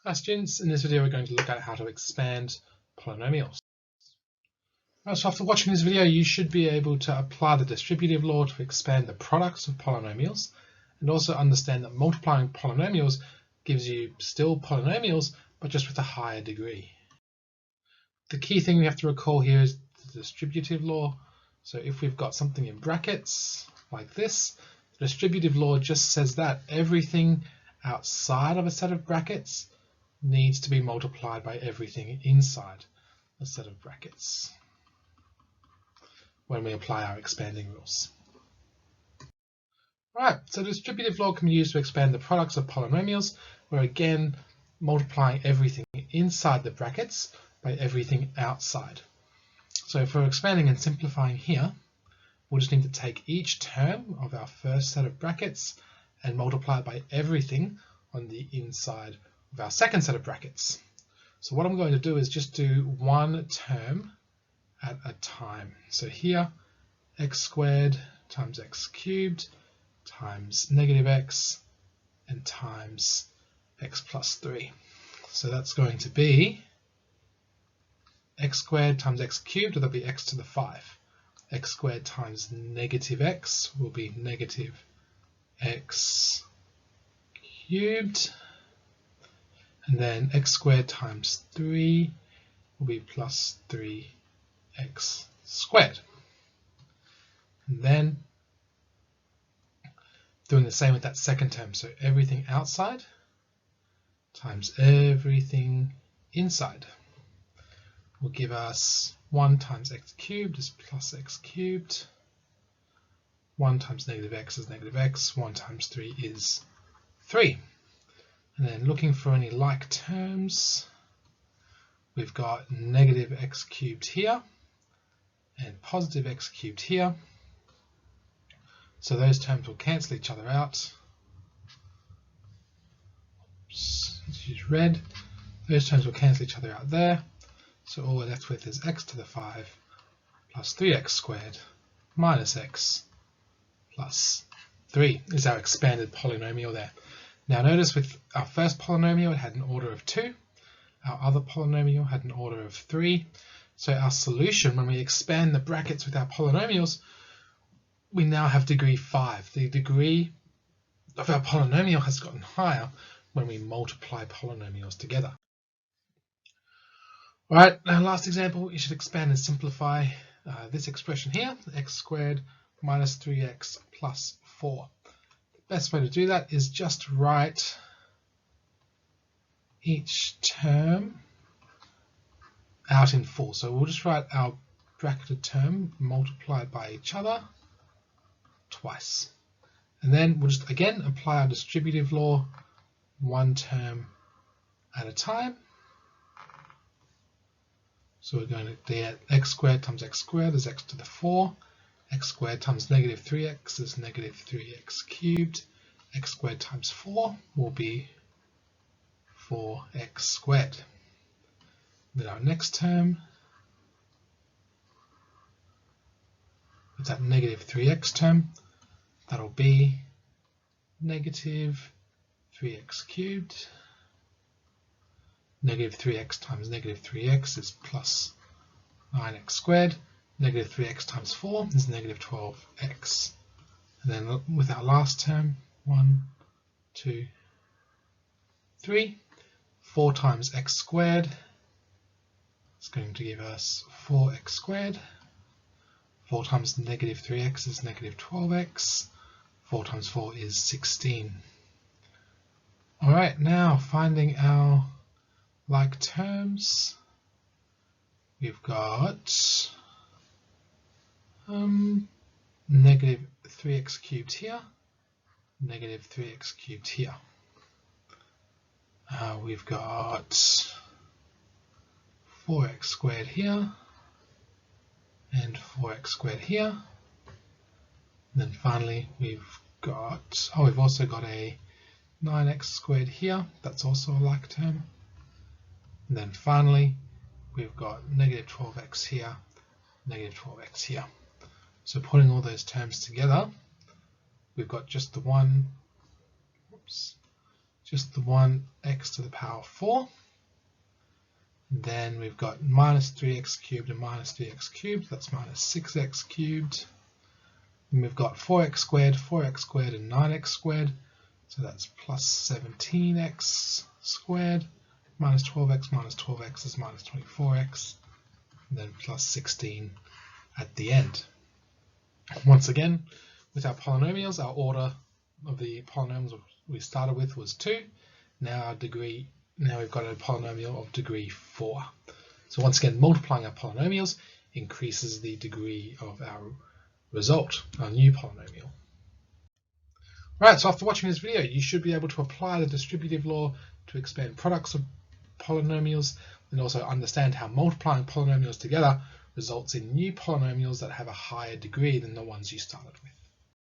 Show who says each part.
Speaker 1: Hi students, in this video we're going to look at how to expand polynomials. So after watching this video you should be able to apply the distributive law to expand the products of polynomials and also understand that multiplying polynomials gives you still polynomials but just with a higher degree. The key thing we have to recall here is the distributive law. So if we've got something in brackets like this, the distributive law just says that everything outside of a set of brackets needs to be multiplied by everything inside a set of brackets when we apply our expanding rules. Alright, so distributive law can be used to expand the products of polynomials, where again multiplying everything inside the brackets by everything outside. So for expanding and simplifying here, we'll just need to take each term of our first set of brackets and multiply it by everything on the inside of our second set of brackets. So what I'm going to do is just do one term at a time. So here, x squared times x cubed times negative x and times x plus 3. So that's going to be x squared times x cubed, that'll be x to the 5. X squared times negative x will be negative x cubed. And then x squared times 3 will be plus 3x squared. And then doing the same with that second term. So everything outside times everything inside will give us 1 times x cubed is plus x cubed. 1 times negative x is negative x. 1 times 3 is 3. And then looking for any like terms, we've got negative x cubed here and positive x cubed here. So those terms will cancel each other out. Oops, let's use red. Those terms will cancel each other out there. So all we're left with is x to the 5 plus 3x squared minus x plus 3 is our expanded polynomial there. Now notice with our first polynomial it had an order of 2, our other polynomial had an order of 3, so our solution when we expand the brackets with our polynomials, we now have degree 5. The degree of our polynomial has gotten higher when we multiply polynomials together. Alright, now last example, you should expand and simplify this expression here, x squared minus 3x plus 4. Best way to do that is just write each term out in full. So we'll just write our bracketed term multiplied by each other twice. And then we'll just again apply our distributive law one term at a time. So we're going to get x squared times x squared is x to the 4. X squared times negative 3x is negative 3x cubed. X squared times 4 will be 4x squared. Then our next term is that negative 3x term. That'll be negative 3x cubed. Negative 3x times negative 3x is plus 9x squared. Negative 3x times 4 is negative 12x. And then with our last term, 1, 2, 3, 4 times x squared is going to give us 4x squared. 4 times negative 3x is negative 12x. 4 times 4 is 16. Alright, now finding our like terms, we've got negative 3x cubed here, negative 3x cubed here. We've got 4x squared here and 4x squared here. And then finally we've got, we've also got a 9x squared here, that's also a like term. And then finally we've got negative 12x here, negative 12x here. So putting all those terms together, we've got just the one, just the 1x to the power 4. Then we've got minus 3x cubed and minus 3x cubed. That's minus 6x cubed. And we've got 4x squared, and 9x squared. So that's plus 17x squared. Minus 12x is minus 24x. And then plus 16 at the end. Once again, with our polynomials, our order of the polynomials we started with was 2. Now we've got a polynomial of degree 4. So once again, multiplying our polynomials increases the degree of our result, our new polynomial. Right, so after watching this video, you should be able to apply the distributive law to expand products of polynomials and also understand how multiplying polynomials together results in new polynomials that have a higher degree than the ones you started with.